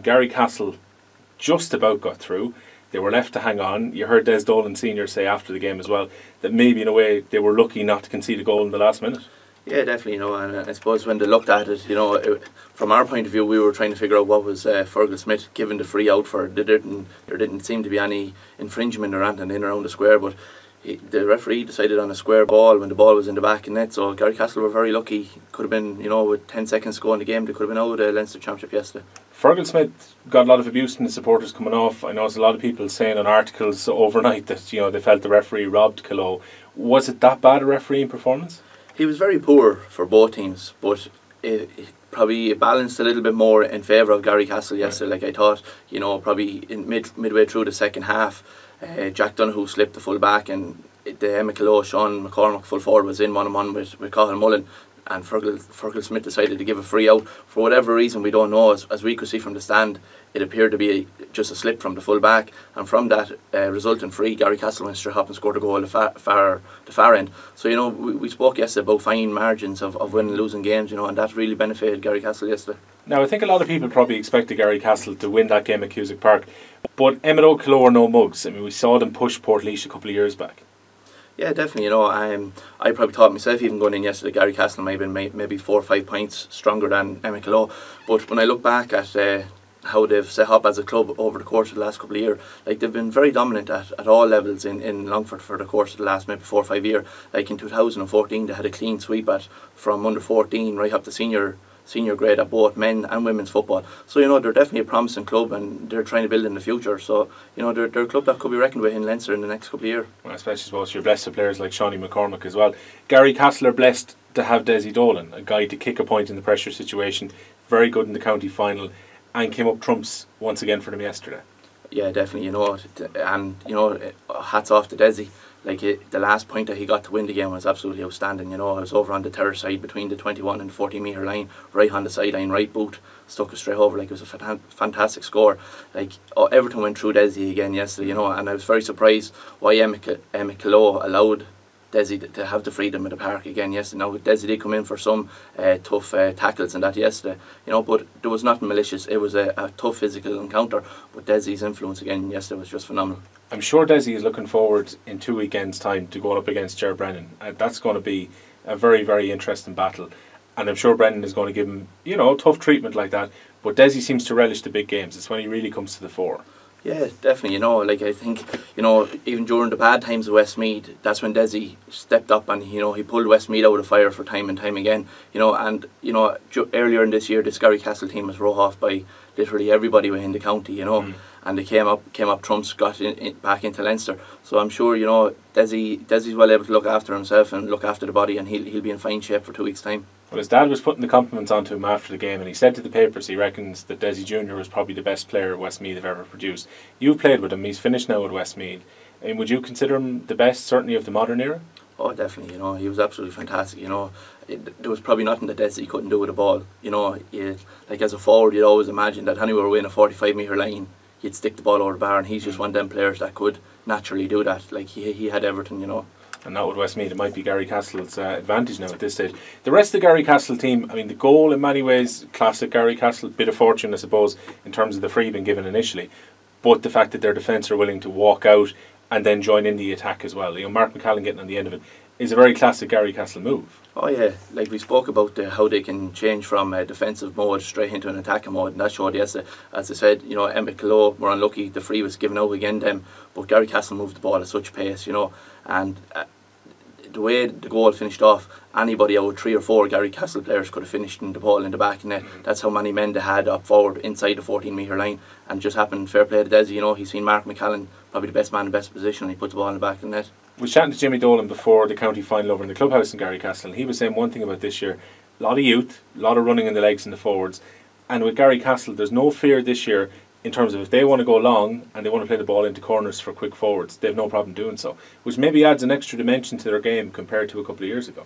Garrycastle just about got through. They were left to hang on. You heard Des Dolan Sr. say after the game as well that maybe in a way they were lucky not to concede a goal in the last minute. Yeah, definitely, and I suppose when they looked at it, from our point of view, we were trying to figure out what was Fergal Smith given the free out for. There didn't seem to be any infringement or anything in around the square, but the referee decided on a square ball when the ball was in the back of net, so Garrycastle were very lucky. Could have been, with 10 seconds to go in the game, they could have been out of the Leinster Championship yesterday. Fergal Smith got a lot of abuse from the supporters coming off. I know there's a lot of people saying on articles overnight that they felt the referee robbed Kilo. Was it that bad a refereeing performance? He was very poor for both teams, but it probably balanced a little bit more in favour of Garrycastle yesterday. Like I thought, probably in midway through the second half, Jack Donoghue slipped the full back, and the Emma Kilo, Sean McCormack full forward was in 1-on-1 with Cathal Mullen, and Fergal Smith decided to give a free out for whatever reason we don't know. As we could see from the stand, it appeared to be just a slip from the full back, and from that resulting free, Garrycastle went straight up and scored a goal at the far end. So we spoke yesterday about fine margins of winning and losing games, and that really benefited Garrycastle yesterday. Now I think a lot of people probably expected Garrycastle to win that game at Cusack Park, but Emmet Kilo are no mugs. I mean, we saw them push Portlaoise a couple of years back. Yeah, definitely. I probably thought myself, even going in yesterday, Garrycastle might have been maybe 4 or 5 points stronger than Emmet Kilo. But when I look back at how they've set up as a club over the course of the last couple of years, like they've been very dominant at all levels in Longford for the course of the last maybe 4 or 5 years. Like in 2014, they had a clean sweep from under 14 right up to senior grade at both men and women's football. So they're definitely a promising club, and they're trying to build in the future. So they're a club that could be reckoned with in Leinster in the next couple of years. Well, especially suppose you're blessed with players like Shawnee McCormack as well. Garrycastle are blessed to have Desi Dolan, a guy to kick a point in the pressure situation, very good in the county final, and came up trumps once again for them yesterday. Yeah, definitely. And hats off to Desi. Like the last point that he got to win the game was absolutely outstanding. I was over on the third side between the 21 and the 40 metre line, right on the sideline, right boot, stuck it straight over. Like it was a fantastic score. Like everything went through Desi again yesterday. And I was very surprised why Emmet Kilo allowed Desi to have the freedom of the park again yesterday. Now Desi did come in for some tough tackles and that yesterday, but there was nothing malicious. It was a tough physical encounter, but Desi's influence again yesterday was just phenomenal. I'm sure Desi is looking forward in 2 weekends' time to going up against Ger Brennan. That's going to be a very, very interesting battle, and I'm sure Brennan is going to give him tough treatment like that, but Desi seems to relish the big games. It's when he really comes to the fore. Yeah, definitely. Like I think, even during the bad times of Westmeath, that's when Desi stepped up and he pulled Westmeath out of the fire for time and time again. Earlier in this year, this Garrycastle team was wrote off by literally everybody within the county. And they came up trumps, got back into Leinster. So I'm sure Desi's well able to look after himself and look after the body, and he'll be in fine shape for 2 weeks' time. Well, his dad was putting the compliments onto him after the game, and he said to the papers he reckons that Desi Jr. was probably the best player Westmeath have ever produced. You've played with him, he's finished now at Westmeath. And would you consider him the best, certainly of the modern era? Oh, definitely. He was absolutely fantastic. There was probably nothing that Desi couldn't do with the ball. Like as a forward, you'd always imagine that anywhere within a 45 metre line, he'd stick the ball over the bar, and he's just one of them players that could naturally do that. Like he had everything. And not with Westmeath, it might be Garrycastle's advantage now at this stage. The rest of the Garrycastle team, I mean, the goal in many ways, classic Garrycastle, bit of fortune I suppose in terms of the free being given initially, but the fact that their defence are willing to walk out and then join in the attack as well. Mark McCallan getting on the end of it is a very classic Garrycastle move. Oh yeah, like we spoke about how they can change from a defensive mode straight into an attacking mode, and that showed yesterday. As I said, Emmet Kilo were unlucky, the free was given out again them, but Garrycastle moved the ball at such pace, and the way the goal finished off, anybody out of 3 or 4 Garrycastle players could have finished the ball in the back net. That's how many men they had up forward inside the 14 metre line, and just happened, fair play to Desi, he's seen Mark McCallan, probably the best man in the best position, and he put the ball in the back of the net. We was chatting to Jimmy Dolan before the county final over in the clubhouse in Garrycastle, and he was saying one thing about this year: a lot of youth, a lot of running in the legs and the forwards, and with Garrycastle there's no fear this year in terms of if they want to go long and they want to play the ball into corners for quick forwards, they have no problem doing so, which maybe adds an extra dimension to their game compared to a couple of years ago.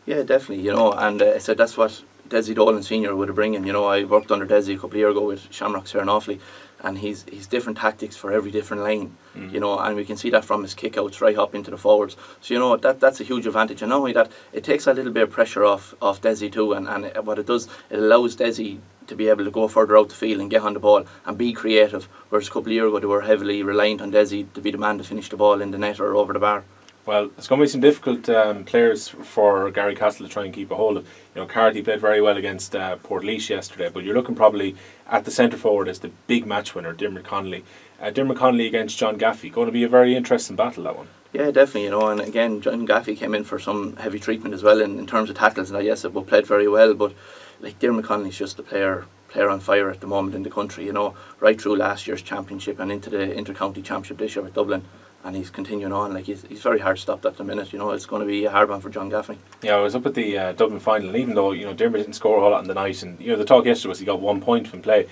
Yeah, definitely, and I said that's what Desi Dolan Senior would have bring in. You know, I worked under Desi a couple of years ago with Shamrocks here in Offaly, and he's different tactics for every different lane. You know, and we can see that from his kickouts right up into the forwards. So you know that's a huge advantage. And not only that, it takes a little bit of pressure off Desi too. And what it does, it allows Desi to be able to go further out the field and get on the ball and be creative. Whereas a couple of years ago they were heavily reliant on Desi to be the man to finish the ball in the net or over the bar. Well, it's going to be some difficult players for Garrycastle to try and keep a hold of. You know, Carty played very well against Portlaoise yesterday, but you're looking probably at the centre forward as the big match winner, Dermot Connolly. Dermot Connolly against John Gaffey, going to be a very interesting battle, that one. Yeah, definitely, you know, and again, John Gaffey came in for some heavy treatment as well in terms of tackles, and I guess it played very well, but like Dermot Connolly's just the player on fire at the moment in the country, you know, right through last year's championship and into the inter-county championship this year with Dublin. And he's continuing on, like he's very hard stopped at the minute. You know, it's going to be a hard one for John Gaffey. Yeah, I was up at the Dublin final, and even though, you know, Dermot didn't score a whole lot in the night, and, you know, the talk yesterday was he got 1 point from play,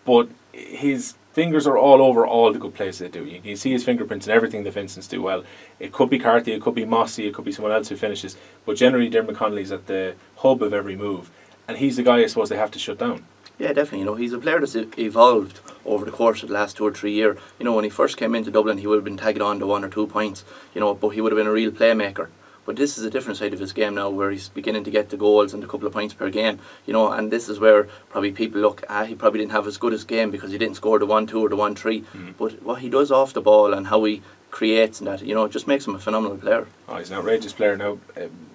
but his fingers are all over all the good plays they do. You can see his fingerprints in everything the Vincents do well. It could be Carty, it could be Mossy, it could be someone else who finishes, but generally Dermot Connolly's at the hub of every move, and he's the guy I suppose they have to shut down. Yeah, definitely. You know, he's a player that's evolved over the course of the last 2 or 3 years. You know, when he first came into Dublin, he would have been tagged on to 1 or 2 points. You know, but he would have been a real playmaker. But this is a different side of his game now, where he's beginning to get the goals and a couple of points per game. You know, and this is where probably people look, he probably didn't have as good a game because he didn't score the 1-2 or the 1-3. But what he does off the ball and how he creates and that, you know, it just makes him a phenomenal player. Oh, he's an outrageous player now.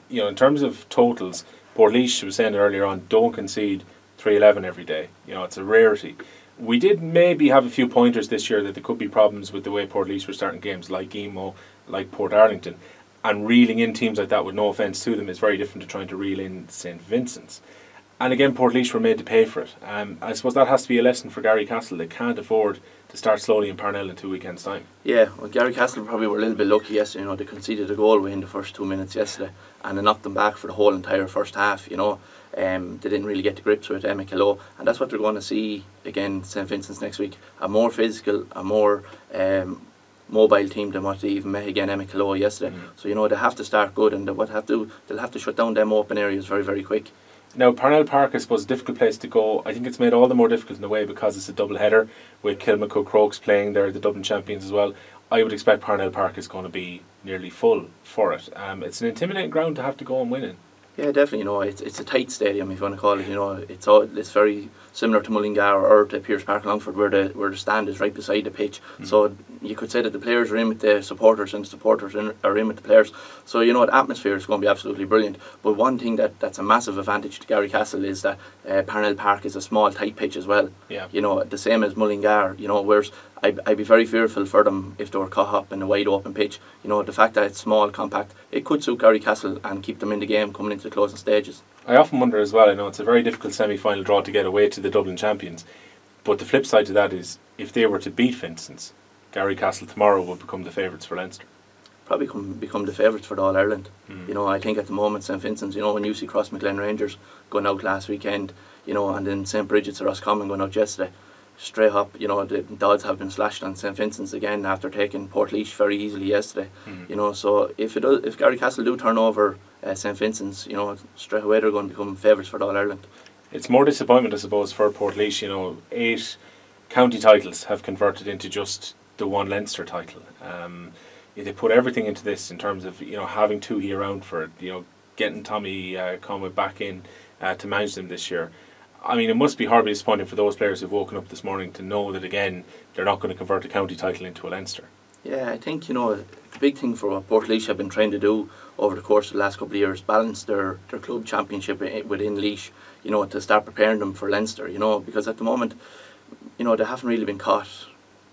You know, in terms of totals, Portlaoise was saying earlier on, don't concede 3-11 every day. You know, it's a rarity. We did maybe have a few pointers this year that there could be problems with the way Portlaoise were starting games, like Emo, like Port Arlington, and reeling in teams like that, with no offence to them, is very different to trying to reel in St Vincent's. And again, Portlaoise were made to pay for it. I suppose that has to be a lesson for Garrycastle. They can't afford to start slowly in Parnell in 2 weekends' time. Yeah, well, Garrycastle probably were a little bit lucky yesterday. You know, they conceded a goal within the first 2 minutes yesterday, and they knocked them back for the whole entire first half. You know, they didn't really get to grips with Emmet, and that's what they're going to see again St Vincent's next week. A more physical, a more mobile team than what they even met again Emmet yesterday. So you know, they have to start good, and they'll have to shut down them open areas very, very quick. Now, Parnell Park, I suppose, is a difficult place to go. I think it's made all the more difficult in a way because it's a double header with Kilmacud Crokes playing there, the Dublin champions as well. I would expect Parnell Park is going to be nearly full for it. It's an intimidating ground to have to go and win in. Yeah, definitely. You know, it's a tight stadium, if you want to call it. You know, it's very similar to Mullingar or to Pearse Park, Longford, where the stand is right beside the pitch. So you could say that the players are in with the supporters and the supporters are in with the players. So you know, the atmosphere is going to be absolutely brilliant. But one thing that's a massive advantage to Garrycastle is that Parnell Park is a small, tight pitch as well. Yeah. You know, the same as Mullingar. You know, whereas I'd be very fearful for them if they were caught up in a wide open pitch. You know, the fact that it's small, compact, it could suit Garrycastle and keep them in the game coming into the closing stages. I often wonder as well, I know it's a very difficult semi-final draw to get away to the Dublin champions, but the flip side to that is, if they were to beat Vincent's, Garrycastle tomorrow would become the favourites for Leinster. Probably become the favourites for the All-Ireland. You know, I think at the moment St Vincent's, you know, when you see Crossmaglen Rangers going out last weekend, you know, and then St Bridget's or Roscommon going out yesterday, straight up, you know, the Dodds have been slashed on St Vincent's again after taking Portlaoise very easily yesterday. You know, so if Garrycastle do turn over St Vincent's, you know, straight away they're going to become favourites for the All-Ireland. It's more disappointment, I suppose, for Portlaoise. You know, 8 county titles have converted into just the one Leinster title. They put everything into this in terms of, you know, having Toohey around for it, you know, getting Tommy Conway back in to manage them this year. I mean, it must be horribly disappointing for those players who've woken up this morning to know that, again, they're not going to convert a county title into a Leinster. Yeah, I think, you know, the big thing for what Portlaoise have been trying to do over the course of the last couple of years, balance their club championship within Laois, you know, to start preparing them for Leinster, you know, because at the moment, you know, they haven't really been caught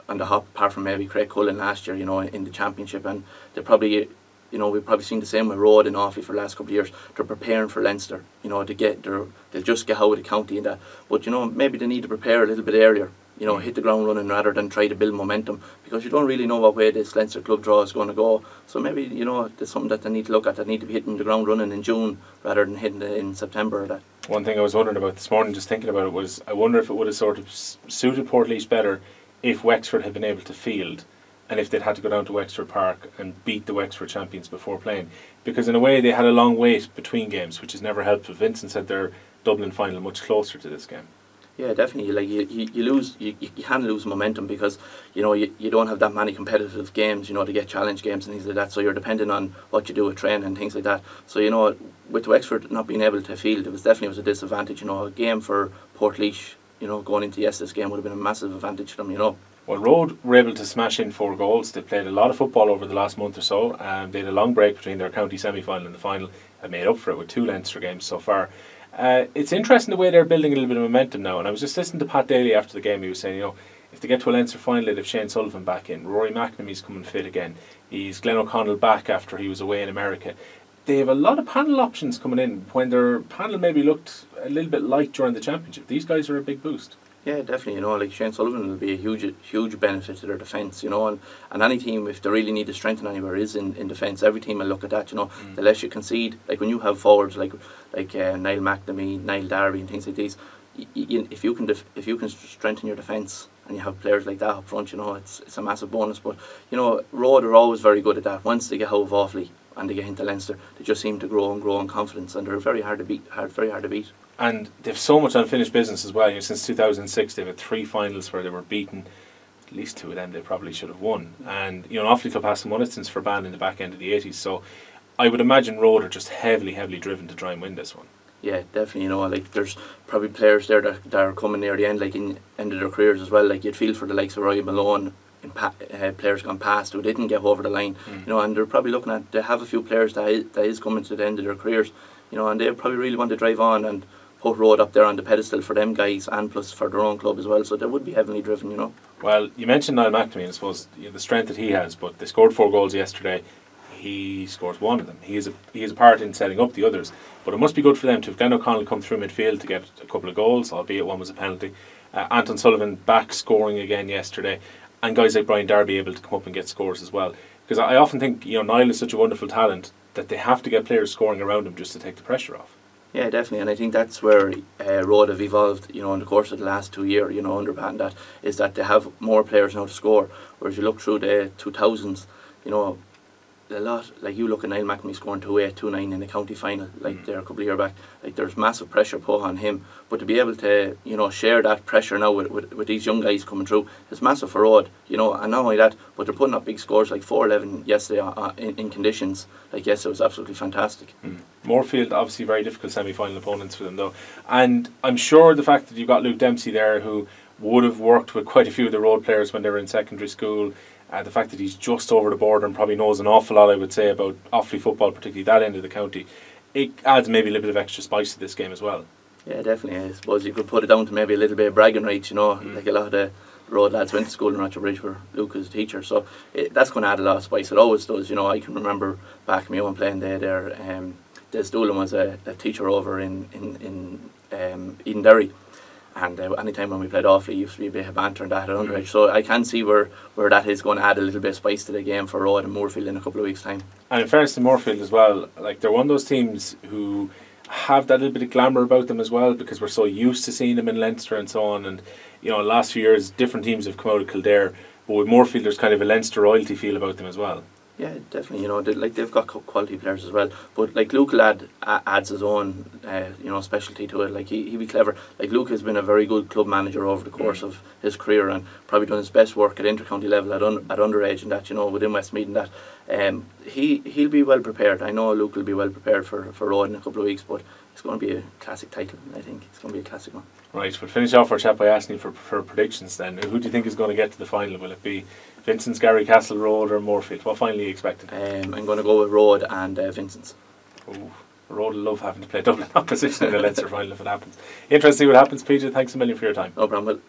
on the hop, apart from maybe Craig Cullen last year, you know, in the championship, and they probably, you know, we've probably seen the same with Rhode and Offaly for the last couple of years. They're preparing for Leinster, you know, they'll just get out of the county and that. But, you know, maybe they need to prepare a little bit earlier, you know, hit the ground running rather than try to build momentum, because you don't really know what way this Leinster club draw is going to go. So maybe, you know, there's something that they need to look at. They need to be hitting the ground running in June rather than hitting it in September or that. One thing I was wondering about this morning, just thinking about it, was I wonder if it would have sort of suited Portlaoise better if Wexford had been able to field, and if they'd had to go down to Wexford Park and beat the Wexford champions before playing. Because in a way they had a long wait between games, which has never helped. But Vincent said they're Dublin final much closer to this game. Yeah, definitely. Like you lose, you can lose momentum because you don't have that many competitive games, to get challenge games and things like that. So you're dependent on what you do with training and things like that. So with Wexford not being able to field, it was definitely a disadvantage. A game for Portlaoise, going into yesterday's game would have been a massive advantage to them. Well, Rhode were able to smash in 4 goals. They played a lot of football over the last month or so. They had a long break between their county semi-final and the final and made up for it with 2 Leinster games so far. It's interesting the way they're building a little bit of momentum now. And I was just listening to Pat Daly after the game. He was saying, if they get to a Leinster final, they'd have Shane Sullivan back in. Rory McNamee's coming fit again. He's Glenn O'Connell back after he was away in America. They have a lot of panel options coming in when their panel maybe looked a little bit light during the championship. These guys are a big boost. Yeah, definitely. Like Shane Sullivan will be a huge benefit to their defence. And any team, if they really need to strengthen anywhere, is in defence. Every team will look at that. The less you concede, like when you have forwards like Niall McNamee, Niall Darby, and things like these, if you can strengthen your defence and you have players like that up front, it's a massive bonus. But Rhode are always very good at that. Once they get out of Offaly and they get into Leinster, they just seem to grow in confidence, and they're very hard to beat. And they've so much unfinished business as well. Since 2006, they've had 3 finals where they were beaten. At least 2 of them they probably should have won. And Offaly Club hasn't won it since Verban in the back end of the 80s. So I would imagine Rhode are just heavily driven to try and win this one. Yeah, definitely. Like there's probably players there that are coming near the end, like in end of their careers as well. Like you'd feel for the likes of Ryan Malone, players gone past who didn't get over the line. And they're probably looking at, they have a few players that is coming to the end of their careers. And they probably really want to drive on and put Rhode up there on the pedestal for them guys, and plus for their own club as well. So they would be heavily driven. Well, you mentioned Niall McNamee, I suppose the strength that he has, but they scored 4 goals yesterday. He scores 1 of them. He is a part in setting up the others. But it must be good for them to have Glenn O'Connell come through midfield to get a couple of goals, albeit one was a penalty. Anton Sullivan back scoring again yesterday, and guys like Brian Darby able to come up and get scores as well. Because I often think Niall is such a wonderful talent that they have to get players scoring around him just to take the pressure off. Yeah, definitely, and I think that's where Rhode have evolved, in the course of the last 2 years, under Pat, that is that they have more players now to score. Whereas you look through the 2000s, a lot, like you look at Niall McNamee scoring 2-8, 2-9 in the county final, like there a couple of years back. Like there's massive pressure put on him, but to be able to share that pressure now with these young guys coming through is massive for Rhode. And not only that, but they're putting up big scores like 4-11 yesterday in conditions like yesterday was absolutely fantastic. Moorfield obviously very difficult semi-final opponents for them though, and I'm sure the fact that you've got Luke Dempsey there who would have worked with quite a few of the Rhode players when they were in secondary school. The fact that he's just over the border and probably knows an awful lot, I would say, about Offaly football, particularly that end of the county, it adds maybe a little bit of extra spice to this game as well. Yeah, definitely. I suppose you could put it down to maybe a little bit of bragging rights, like a lot of the Rhode lads went to school in Roger Bridge where Luke was a teacher, so that's going to add a lot of spice. It always does. I can remember back in my own playing day there, Des Doolan was a teacher over in Eden Derry. And any time when we played Offaly, used to be a bit of banter and that at underage. So I can see where that is going to add a little bit of spice to the game for Rhode and Moorfield in a couple of weeks' time. And in fairness to Moorfield as well, like they're one of those teams who have that little bit of glamour about them as well, because we're so used to seeing them in Leinster and so on. And the last few years, different teams have come out of Kildare, but with Moorfield, there's kind of a Leinster royalty feel about them as well. Yeah, definitely. They've got quality players as well. But like Luke lad adds his own, specialty to it. Like he'd be clever. Like Luke has been a very good club manager over the course of his career, and probably done his best work at intercounty level at underage and that. Within Westmeath and that. He'll be well prepared. I know Luke will be well prepared for Rhode in a couple of weeks, but it's going to be a classic title. I think it's going to be a classic one. Right, we'll finish off our chat by asking you for predictions then. Who do you think is going to get to the final? Will it be Vincent's, Garrycastle, Rhode or Moorfield? What final are you expecting? I'm going to go with Rhode and Vincent's. Ooh, Rhode will love having to play Dublin opposition in the Leinster final if it happens. Interesting what happens, Peter. Thanks a million for your time. No problem, Will.